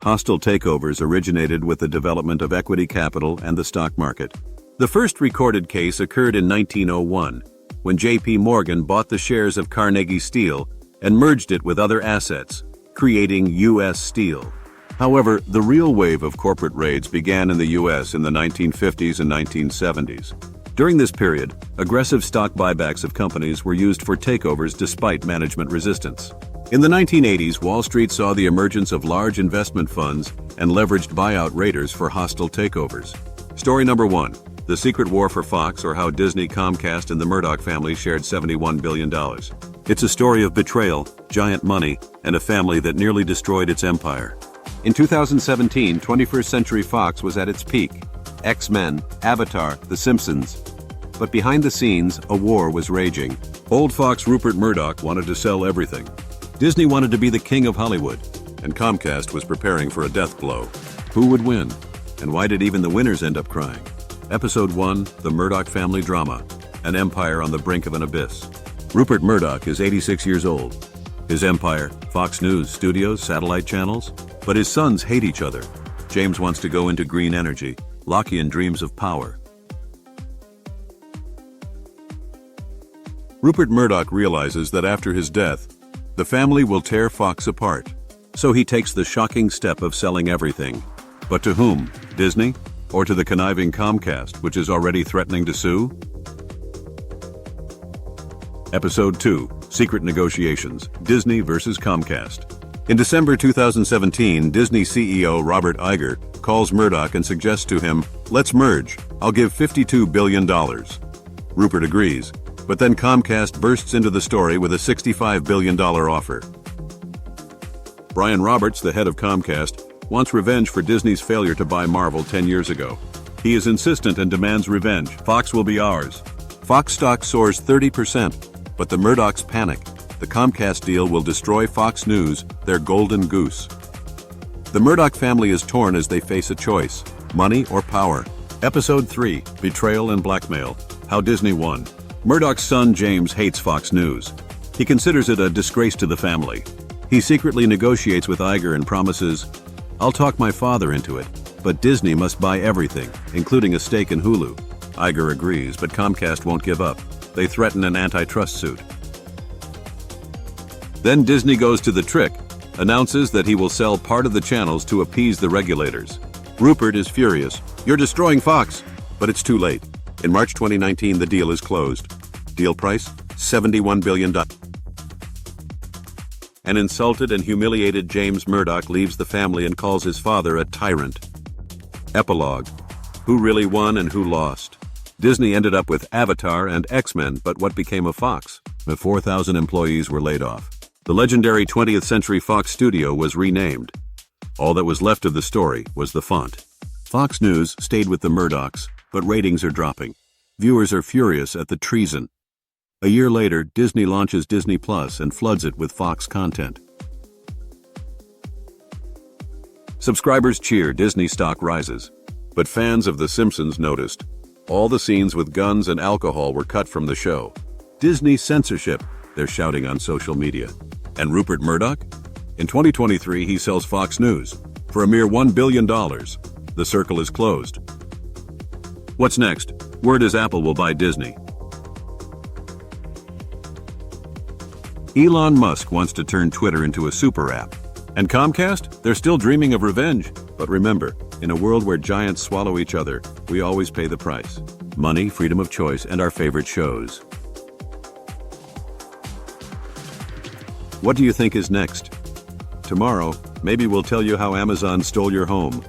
Hostile takeovers originated with the development of equity capital and the stock market. The first recorded case occurred in 1901, when J.P. Morgan bought the shares of Carnegie Steel and merged it with other assets, creating U.S. Steel. However, the real wave of corporate raids began in the U.S. in the 1950s and 1970s. During this period, aggressive stock buybacks of companies were used for takeovers despite management resistance. In the 1980s, Wall Street saw the emergence of large investment funds and leveraged buyout raiders for hostile takeovers. Story number 1. The Secret War for Fox, or how Disney, Comcast, and the Murdoch family shared $71 billion. It's a story of betrayal, giant money, and a family that nearly destroyed its empire. In 2017, 21st Century Fox was at its peak. X-Men, Avatar, The Simpsons. But behind the scenes, a war was raging. Old Fox Rupert Murdoch wanted to sell everything. Disney wanted to be the king of Hollywood, and Comcast was preparing for a death blow. Who would win? And why did even the winners end up crying? Episode 1, The Murdoch Family Drama, an empire on the brink of an abyss. Rupert Murdoch is 86 years old. His empire, Fox News, studios, satellite channels. But his sons hate each other. James wants to go into green energy. Lockean dreams of power. Rupert Murdoch realizes that after his death, the family will tear Fox apart. So he takes the shocking step of selling everything. But to whom? Disney? Or to the conniving Comcast, which is already threatening to sue? Episode 2, Secret Negotiations, Disney versus Comcast. In December 2017, Disney CEO Robert Iger calls Murdoch and suggests to him, "Let's merge. I'll give $52 billion. Rupert agrees, but then Comcast bursts into the story with a $65 billion offer. Brian Roberts, the head of Comcast, wants revenge for Disney's failure to buy Marvel 10 years ago. He is insistent and demands revenge. Fox will be ours. Fox stock soars 30%, but the Murdochs panic. The Comcast deal will destroy Fox News, their golden goose. The Murdoch family is torn as they face a choice, money or power. Episode 3, Betrayal and Blackmail, How Disney Won. Murdoch's son James hates Fox News. He considers it a disgrace to the family. He secretly negotiates with Iger and promises, "I'll talk my father into it, but Disney must buy everything, including a stake in Hulu." Iger agrees, but Comcast won't give up. They threaten an antitrust suit. Then Disney goes to the trick, announces that he will sell part of the channels to appease the regulators. Rupert is furious. "You're destroying Fox." But it's too late. In March 2019, the deal is closed. Deal price? $71 billion. An insulted and humiliated James Murdoch leaves the family and calls his father a tyrant. Epilogue. Who really won and who lost? Disney ended up with Avatar and X-Men, but what became of Fox? The 4,000 employees were laid off. The legendary 20th Century Fox studio was renamed. All that was left of the story was the font. Fox News stayed with the Murdochs, but ratings are dropping. Viewers are furious at the treason. A year later, Disney launches Disney Plus and floods it with Fox content. Subscribers cheer, Disney stock rises. But fans of The Simpsons noticed. All the scenes with guns and alcohol were cut from the show. Disney censorship, they're shouting on social media. And Rupert Murdoch? In 2023, he sells Fox News for a mere $1 billion. The circle is closed. What's next? Word is Apple will buy Disney. Elon Musk wants to turn Twitter into a super app. And Comcast? They're still dreaming of revenge. But remember, in a world where giants swallow each other, we always pay the price. Money, freedom of choice, and our favorite shows. What do you think is next? Tomorrow, maybe we'll tell you how Amazon stole your home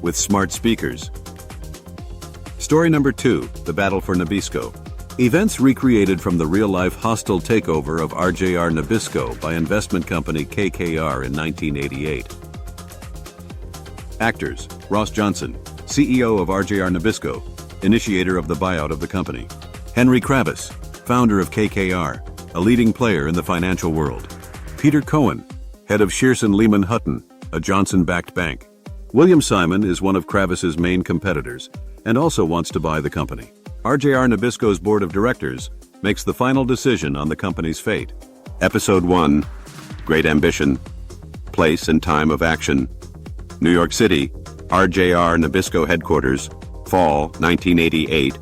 with smart speakers. Story number 2, the battle for Nabisco. Events recreated from the real-life hostile takeover of RJR Nabisco by investment company KKR in 1988. Actors: Ross Johnson, CEO of RJR Nabisco, initiator of the buyout of the company. Henry Kravis, founder of KKR, a leading player in the financial world. Peter Cohen, head of Shearson Lehman Hutton, a Johnson-backed bank. William Simon is one of Kravis's main competitors and also wants to buy the company. RJR Nabisco's board of directors makes the final decision on the company's fate. Episode 1, Great Ambition, Place and Time of Action. New York City, RJR Nabisco headquarters, fall 1988.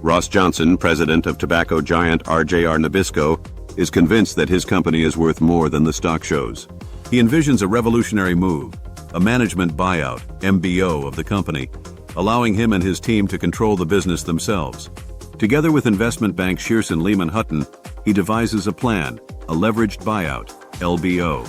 Ross Johnson, president of tobacco giant RJR Nabisco, is convinced that his company is worth more than the stock shows. He envisions a revolutionary move, a management buyout, MBO, of the company, allowing him and his team to control the business themselves. Together with investment bank Shearson Lehman Hutton, he devises a plan, a leveraged buyout, LBO.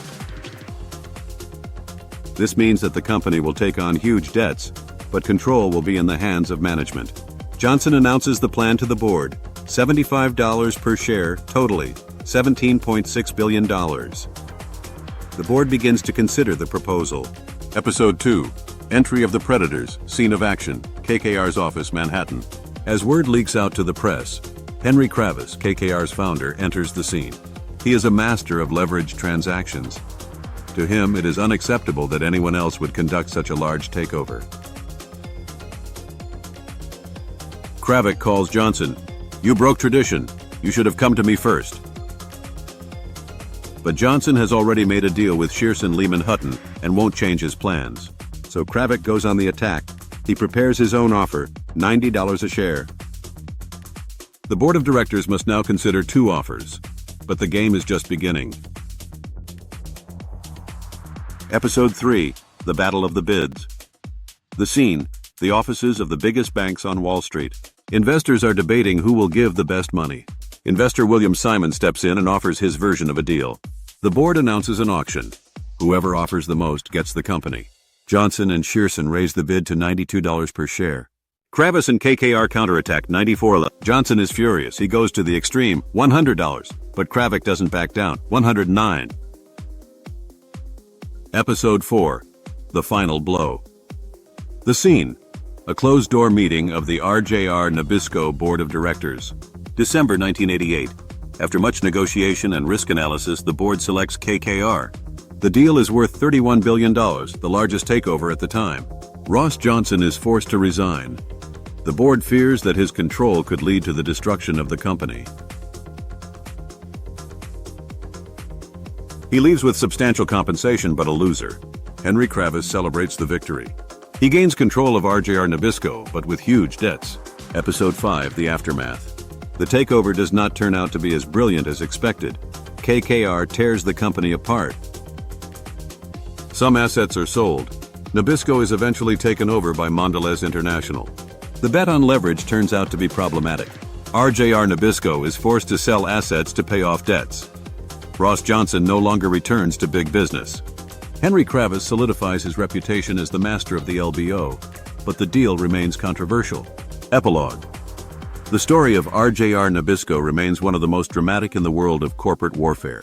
This means that the company will take on huge debts, but control will be in the hands of management. Johnson announces the plan to the board, $75 per share, totally $17.6 billion. The board begins to consider the proposal. Episode 2. Entry of the Predators, Scene of Action, KKR's office, Manhattan. As word leaks out to the press, Henry Kravis, KKR's founder, enters the scene. He is a master of leveraged transactions. To him, it is unacceptable that anyone else would conduct such a large takeover. Kravis calls Johnson, "You broke tradition. You should have come to me first." But Johnson has already made a deal with Shearson Lehman Hutton and won't change his plans. So Kravis goes on the attack. He prepares his own offer, $90 a share. The board of directors must now consider two offers, but the game is just beginning. Episode 3. The Battle of the Bids. The scene, the offices of the biggest banks on Wall Street. Investors are debating who will give the best money. Investor William Simon steps in and offers his version of a deal. The board announces an auction. Whoever offers the most gets the company. Johnson and Shearson raise the bid to $92 per share. Kravis and KKR counterattack, $94. Johnson is furious. He goes to the extreme, $100. But Kravis doesn't back down, $109. Episode 4. The Final Blow. The scene. A closed-door meeting of the RJR Nabisco Board of Directors. December 1988. After much negotiation and risk analysis, the board selects KKR. The deal is worth $31 billion, the largest takeover at the time. Ross Johnson is forced to resign. The board fears that his control could lead to the destruction of the company. He leaves with substantial compensation but a loser. Henry Kravis celebrates the victory. He gains control of RJR Nabisco, but with huge debts. Episode 5, The Aftermath. The takeover does not turn out to be as brilliant as expected. KKR tears the company apart. Some assets are sold. Nabisco is eventually taken over by Mondelez International. The bet on leverage turns out to be problematic. RJR Nabisco is forced to sell assets to pay off debts. Ross Johnson no longer returns to big business. Henry Kravis solidifies his reputation as the master of the LBO, but the deal remains controversial. Epilogue. The story of RJR Nabisco remains one of the most dramatic in the world of corporate warfare.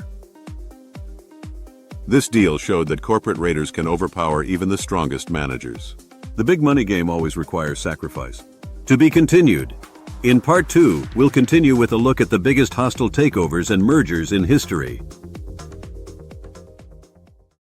This deal showed that corporate raiders can overpower even the strongest managers. The big money game always requires sacrifice. To be continued. In Part 2, we'll continue with a look at the biggest hostile takeovers and mergers in history.